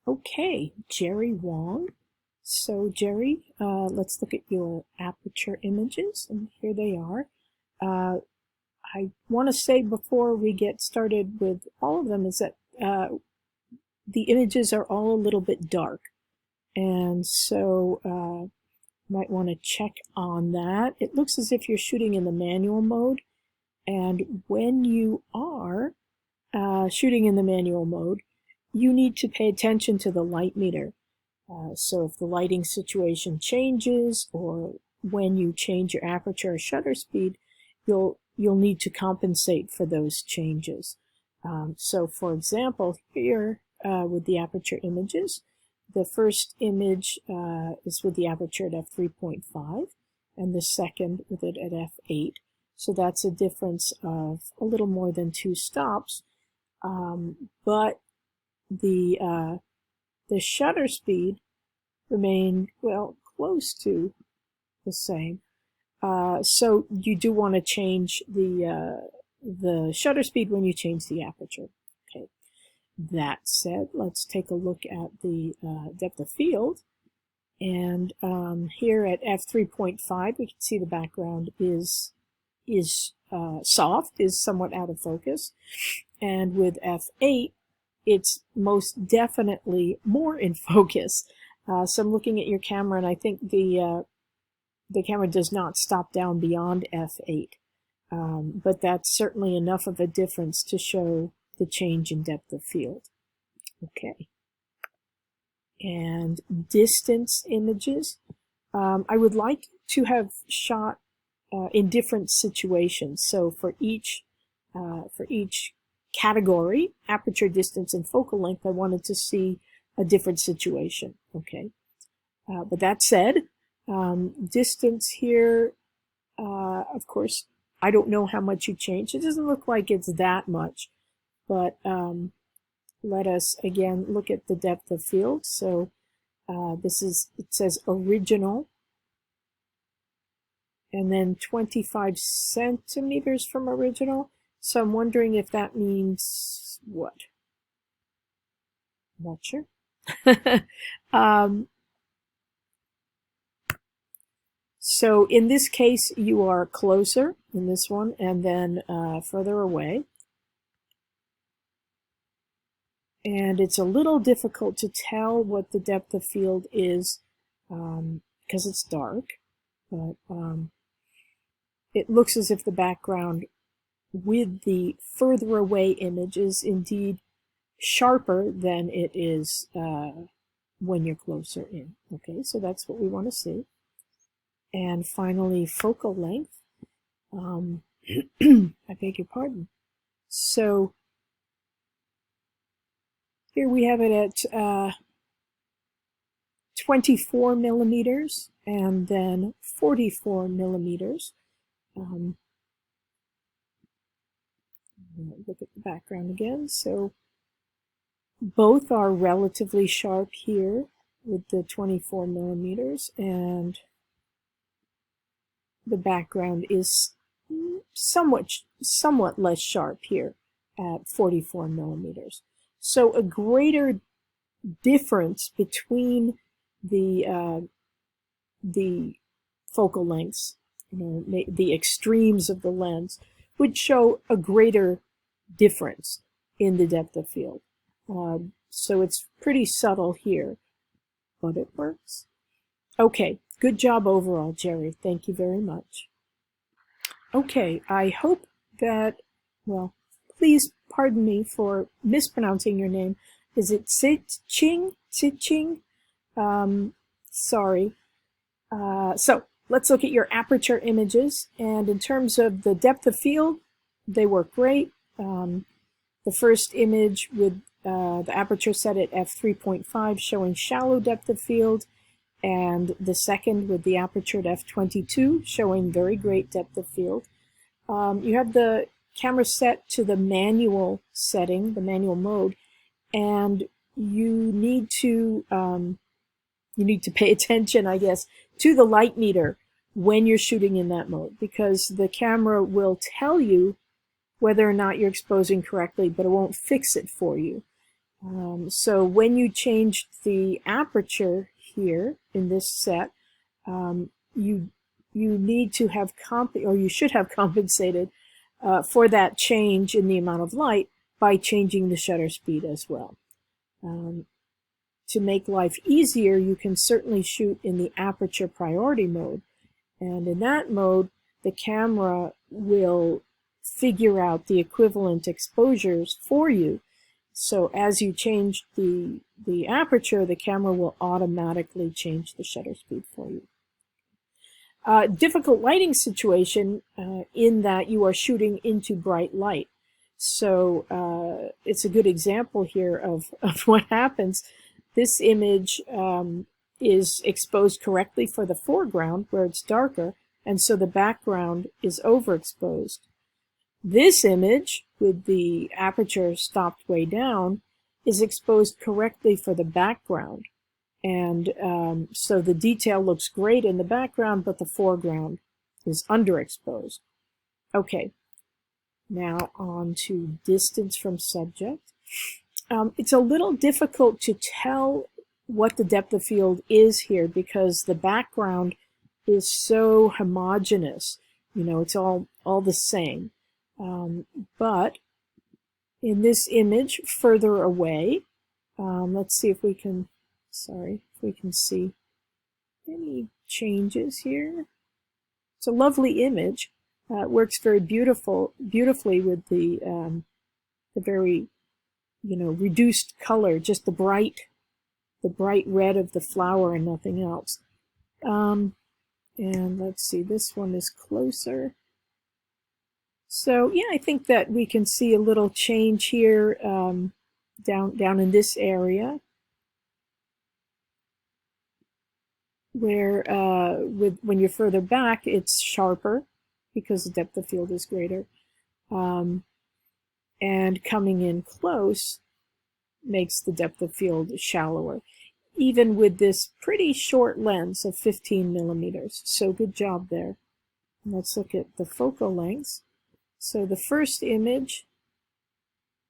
Okay, Jerry Wong. So Jerry, let's look at your aperture images, and here they are. I want to say before we get started with all of them is that the images are all a little bit dark, and so might want to check on that. It looks as if you're shooting in the manual mode, and when you are shooting in the manual mode, you need to pay attention to the light meter. So if the lighting situation changes, or when you change your aperture or shutter speed, you'll need to compensate for those changes. So for example, here with the aperture images, the first image is with the aperture at f3.5, and the second with it at f8. So that's a difference of a little more than 2 stops, but the shutter speed remained, well, close to the same. So you do want to change the shutter speed when you change the aperture. Okay. That said, let's take a look at the depth of field. And here at f3.5, we can see the background is soft, is somewhat out of focus. And with f8, it's most definitely more in focus. So I'm looking at your camera, and I think the camera does not stop down beyond f8. But that's certainly enough of a difference to show the change in depth of field. Okay. And distance images. I would like to have shot in different situations. So for each category, aperture, distance, and focal length, I wanted to see a different situation. Okay. But that said, distance here, of course, I don't know how much you changed. It doesn't look like it's that much, but let us again look at the depth of field. So it says original, and then 25 centimeters from original. So I'm wondering if that means what? Not sure. So in this case, you are closer in this one, and then further away. And it's a little difficult to tell what the depth of field is because it's dark. But it looks as if the background with the further away image is indeed sharper than it is when you're closer in. Okay, so that's what we want to see. And finally, focal length. I beg your pardon. So here we have it at 24 millimeters and then 44 millimeters. Look at the background again. So both are relatively sharp here with the 24 millimeters, and the background is somewhat less sharp here at 44 millimeters. So a greater difference between the focal lengths, the extremes of the lens, would show a greater difference in the depth of field. So it's pretty subtle here, but it works. Okay, good job overall, Jerry. Thank you very much. Okay, I hope that, well, please pardon me for mispronouncing your name. Is it Sit-Ching? Sit-Ching? Sorry. So let's look at your aperture images. And in terms of the depth of field, they work great. The first image with the aperture set at f3.5 showing shallow depth of field, and the second with the aperture at f22 showing very great depth of field. You have the camera set to the manual setting, the manual mode, and you need to pay attention, I guess, to the light meter when you're shooting in that mode, because the camera will tell you whether or not you're exposing correctly, but it won't fix it for you. So when you change the aperture here in this set, you need to have you should have compensated for that change in the amount of light by changing the shutter speed as well. To make life easier, you can certainly shoot in the aperture priority mode, and in that mode the camera will figure out the equivalent exposures for you. So as you change the aperture, the camera will automatically change the shutter speed for you. Difficult lighting situation in that you are shooting into bright light. So it's a good example here of what happens. This image is exposed correctly for the foreground where it's darker, and so the background is overexposed. This image, with the aperture stopped way down, is exposed correctly for the background. And so the detail looks great in the background, but the foreground is underexposed. Okay, now on to distance from subject. It's a little difficult to tell what the depth of field is here because the background is so homogeneous. You know, it's all the same. But in this image further away, let's see if we can, if we can see any changes here. It's a lovely image. It works very beautifully with the very, reduced color, just the bright red of the flower and nothing else. And let's see, this one is closer. So yeah, I think that we can see a little change here down in this area, where when you're further back, it's sharper because the depth of field is greater. And coming in close makes the depth of field shallower, even with this pretty short lens of 15 millimeters. So good job there. Let's look at the focal lengths. So the first image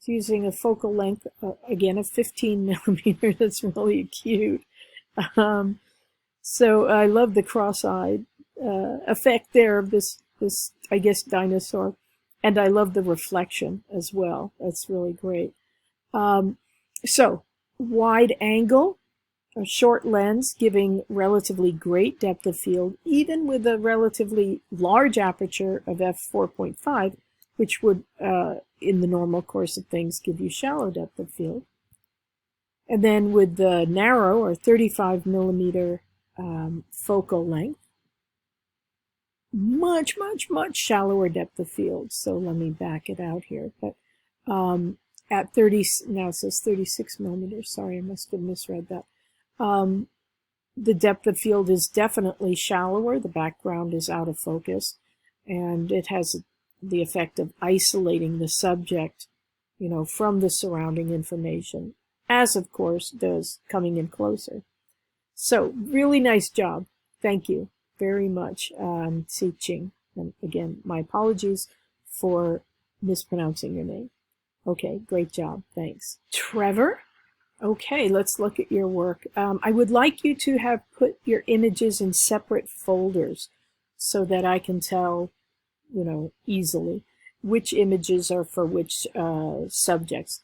is using a focal length, again, of 15 millimeters. That's really cute. So I love the cross-eyed effect there of this, I guess, dinosaur. And I love the reflection as well. That's really great. So wide angle, a short lens giving relatively great depth of field, even with a relatively large aperture of f4.5, which would, in the normal course of things, give you shallow depth of field. And then with the narrow or 35 millimeter focal length, much shallower depth of field. So let me back it out here. But at 30, now it says 36 millimeters. Sorry, I must have misread that. The depth of field is definitely shallower. The background is out of focus, and it has the effect of isolating the subject, from the surrounding information, as of course does coming in closer. So really nice job. Thank you very much, Si Ching. And again, my apologies for mispronouncing your name. Okay, great job. Thanks. Trevor? Okay, let's look at your work. I would like you to have put your images in separate folders so that I can tell, easily which images are for which subjects.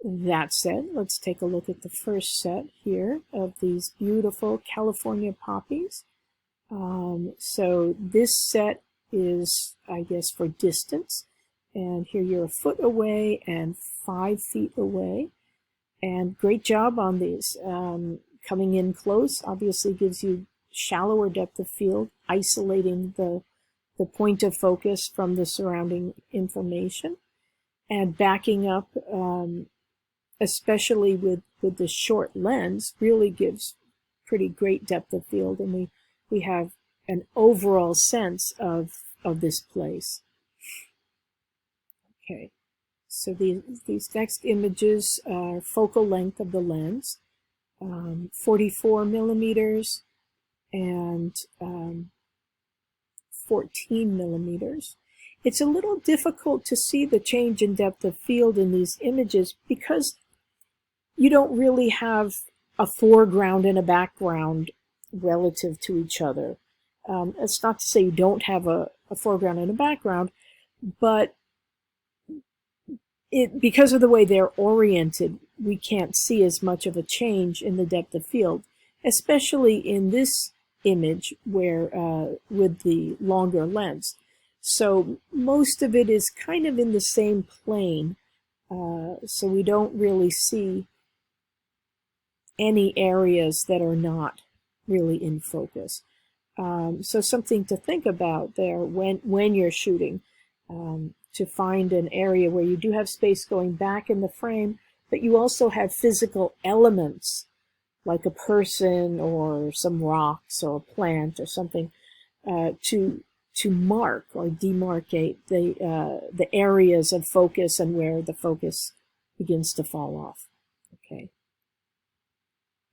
That said, let's take a look at the first set here of these beautiful California poppies. So this set is, I guess, for distance. And here you're a foot away and 5 feet away. And great job on these. Coming in close obviously gives you shallower depth of field, isolating the point of focus from the surrounding information. And backing up, especially with the short lens, really gives pretty great depth of field. And we have an overall sense of this place. Okay. So these next images are focal length of the lens, 44 millimeters and 14 millimeters. It's a little difficult to see the change in depth of field in these images because you don't really have a foreground and a background relative to each other. It's not to say you don't have a foreground and a background, but because of the way they're oriented, we can't see as much of a change in the depth of field, especially in this image where with the longer lens. So most of it is kind of in the same plane, so we don't really see any areas that are not really in focus. So something to think about there when you're shooting, to find an area where you do have space going back in the frame, but you also have physical elements like a person or some rocks or a plant or something to mark or demarcate the areas of focus and where the focus begins to fall off. Okay.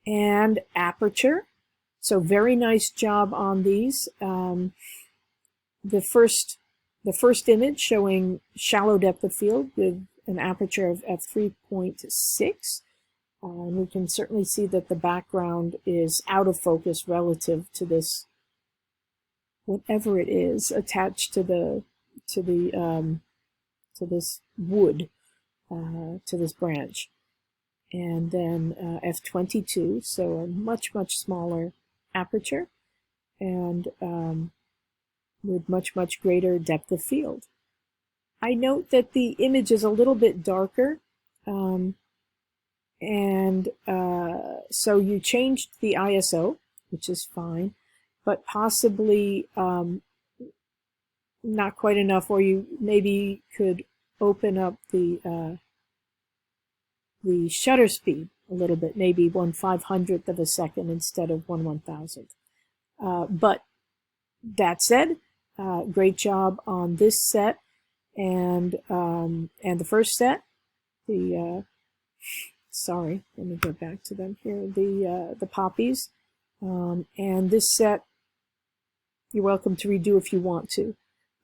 And aperture. So very nice job on these. The first image showing shallow depth of field with an aperture of f3.6. And we can certainly see that the background is out of focus relative to this, whatever it is, attached to this wood, to this branch. And then f22, so a much smaller aperture, and with much greater depth of field. I note that the image is a little bit darker, so you changed the ISO, which is fine, but possibly not quite enough, or you maybe could open up the shutter speed a little bit, maybe 1/500th of a second instead of 1/1000th. But that said, great job on this set and the first set. Sorry, let me go back to them here. The poppies, and this set, you're welcome to redo if you want to,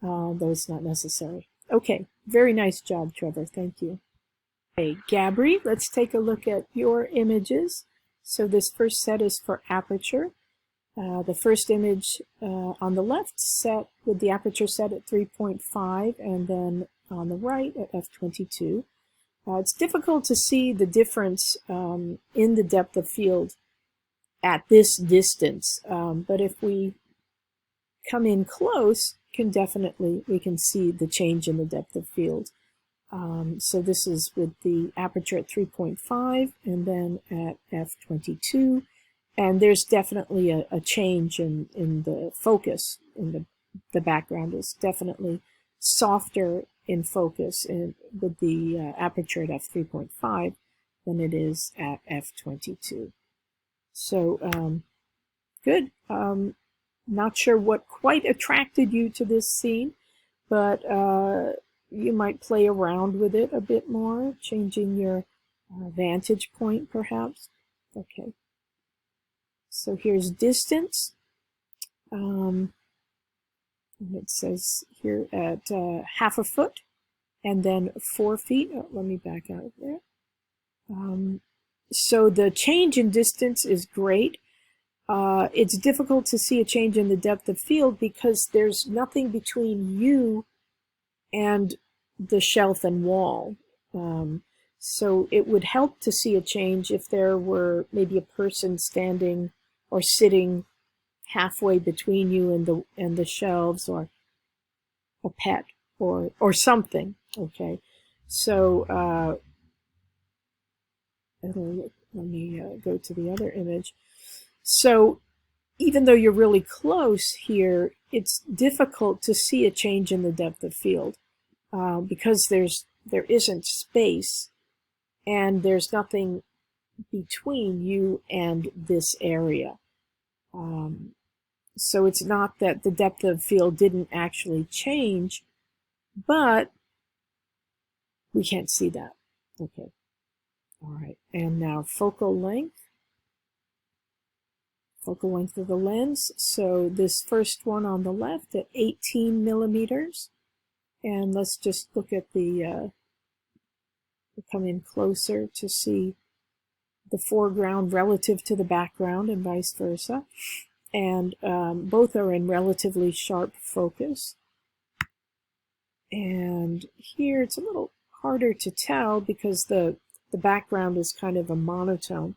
though it's not necessary. Okay, very nice job, Trevor. Thank you. Okay, Gabri, let's take a look at your images. So this first set is for aperture. The first image on the left set with the aperture set at 3.5, and then on the right at f22. It's difficult to see the difference in the depth of field at this distance, but if we come in close, we can see the change in the depth of field. So this is with the aperture at 3.5 and then at f22. And there's definitely a change in the focus. The background is definitely softer in focus with the aperture at f3.5 than it is at f22. So good. Not sure what quite attracted you to this scene, but you might play around with it a bit more, changing your vantage point perhaps. Okay. So here's distance. It says here at 1/2 foot and then 4 feet. Oh, let me back out of there. So the change in distance is great. It's difficult to see a change in the depth of field because there's nothing between you and the shelf and wall. So it would help to see a change if there were maybe a person standing or sitting halfway between you and the shelves, or a pet or something. Okay, so let me go to the other image. So even though you're really close here, it's difficult to see a change in the depth of field because there isn't space and there's nothing between you and this area. So it's not that the depth of field didn't actually change, but we can't see that. Okay. All right. And now focal length. Focal length of the lens. So this first one on the left at 18 millimeters. And let's just look at come in closer to see the foreground relative to the background and vice versa. And both are in relatively sharp focus. And here it's a little harder to tell because the background is kind of a monotone,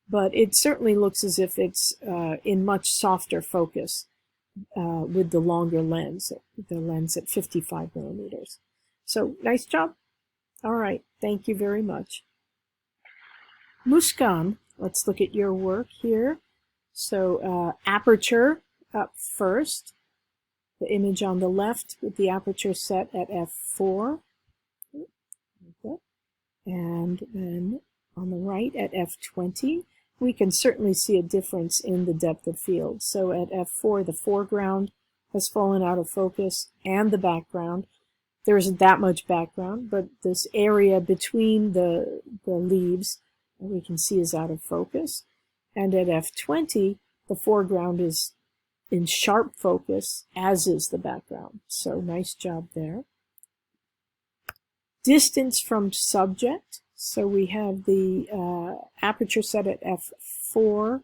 but it certainly looks as if it's in much softer focus with the longer lens, the lens at 55 millimeters. So nice job. All right, thank you very much. Muskan, let's look at your work here. So aperture up first, the image on the left with the aperture set at f4. Okay. And then on the right at f20, we can certainly see a difference in the depth of field. So at f4, the foreground has fallen out of focus and the background. There isn't that much background, but this area between the leaves we can see is out of focus. And at f20, the foreground is in sharp focus, as is the background. So nice job there. Distance from subject. So we have the aperture set at f4,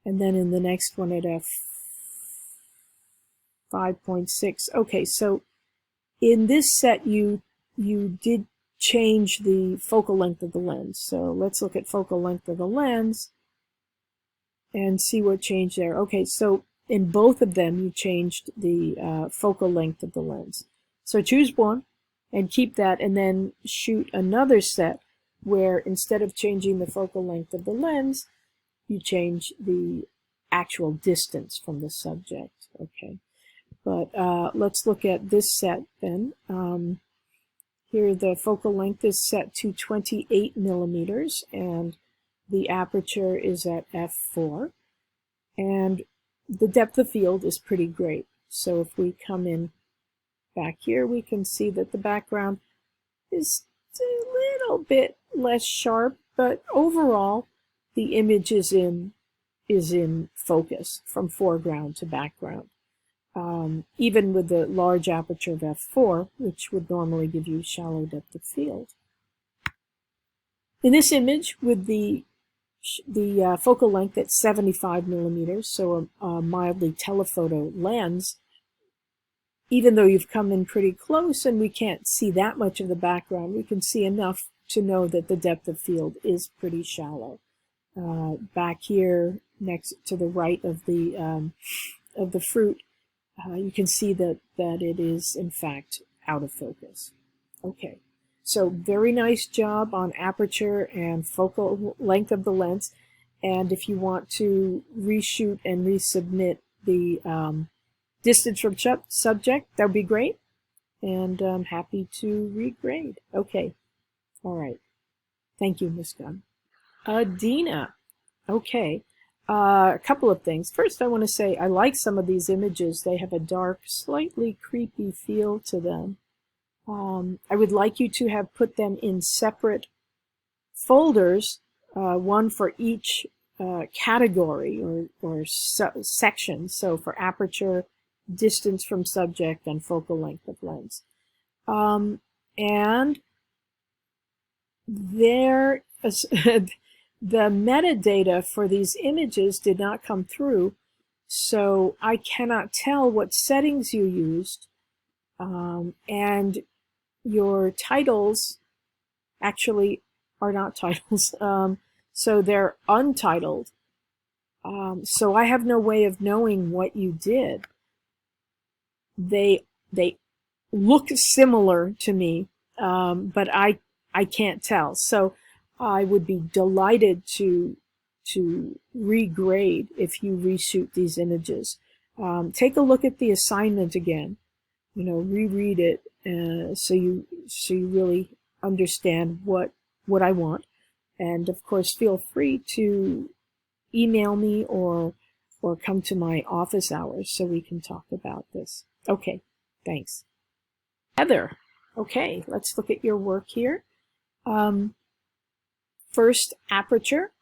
and then in the next one at f5.6. Okay, so in this set you did change the focal length of the lens. So let's look at focal length of the lens and see what changed there. Okay, so in both of them you changed the focal length of the lens. So choose one and keep that, and then shoot another set where instead of changing the focal length of the lens, you change the actual distance from the subject. Okay, but let's look at this set then. Here the focal length is set to 28 millimeters and the aperture is at f4, and the depth of field is pretty great. So if we come in back here, we can see that the background is a little bit less sharp, but overall the image is in focus from foreground to background. Even with the large aperture of f4, which would normally give you shallow depth of field. In this image, with the focal length at 75 millimeters, so a mildly telephoto lens, even though you've come in pretty close and we can't see that much of the background, we can see enough to know that the depth of field is pretty shallow. Back here, next to the right of the fruit, you can see that it is in fact out of focus. Okay, so very nice job on aperture and focal length of the lens. And if you want to reshoot and resubmit the distance from subject, that would be great. And I'm happy to regrade. Okay, all right. Thank you, Ms. Gunn. Dina. Okay. A couple of things. First, I want to say I like some of these images. They have a dark, slightly creepy feel to them. I would like you to have put them in separate folders, one for each category or section. So for aperture, distance from subject, and focal length of lens. And there is the metadata for these images did not come through, so I cannot tell what settings you used, and your titles actually are not titles, so they're untitled. So I have no way of knowing what you did. They look similar to me, but I can't tell. So I would be delighted to regrade if you reshoot these images. Take a look at the assignment again. Reread it so you really understand what I want. And of course, feel free to email me or come to my office hours so we can talk about this. Okay, thanks. Heather. Okay, let's look at your work here. First, aperture.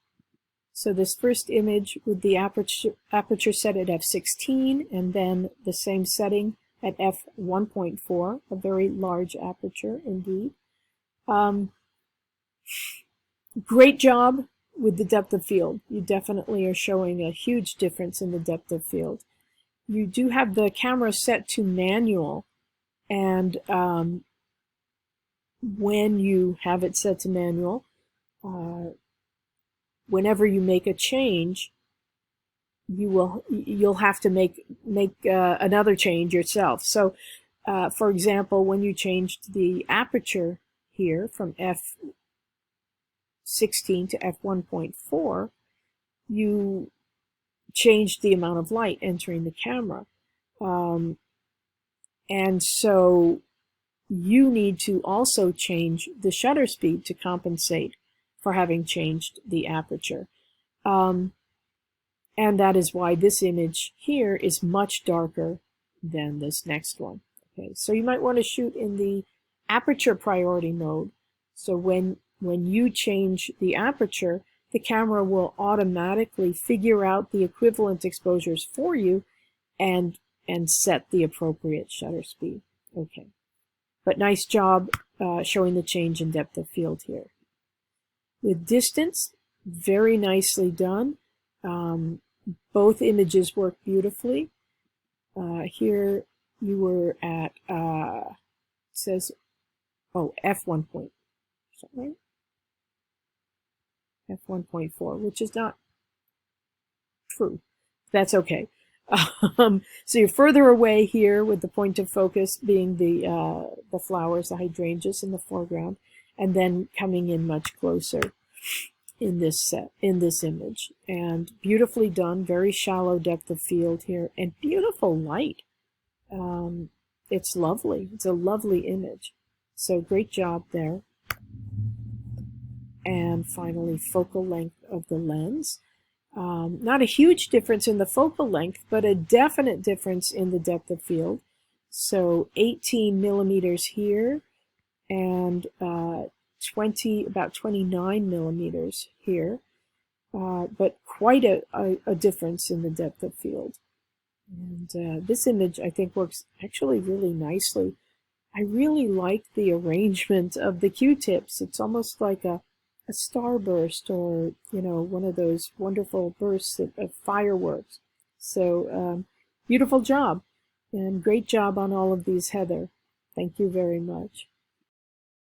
So this first image with the aperture set at f16, and then the same setting at f1.4, a very large aperture indeed. Great job with the depth of field. You definitely are showing a huge difference in the depth of field. You do have the camera set to manual, and when you have it set to manual, whenever you make a change, you'll have to make another change yourself. So, for example, when you changed the aperture here from f16 to f1.4, you changed the amount of light entering the camera, and so you need to also change the shutter speed to compensate for having changed the aperture. And that is why this image here is much darker than this next one. Okay, so you might want to shoot in the aperture priority mode. So when you change the aperture, the camera will automatically figure out the equivalent exposures for you and set the appropriate shutter speed. Okay, but nice job showing the change in depth of field here. With distance, very nicely done. Both images work beautifully. Here you were at, it says, oh, f1 point, is that right? f1.4, which is not true. That's okay. So you're further away here with the point of focus being the flowers, the hydrangeas in the foreground, and then coming in much closer in this image. And beautifully done, very shallow depth of field here, and beautiful light. It's lovely. It's a lovely image. So great job there. And finally, focal length of the lens. Not a huge difference in the focal length, but a definite difference in the depth of field. So 18 millimeters here, and about 29 millimeters here, but quite a difference in the depth of field. And this image, I think, works actually really nicely. I really like the arrangement of the Q-tips. It's almost like a starburst, or one of those wonderful bursts of fireworks. So beautiful job, and great job on all of these, Heather. Thank you very much.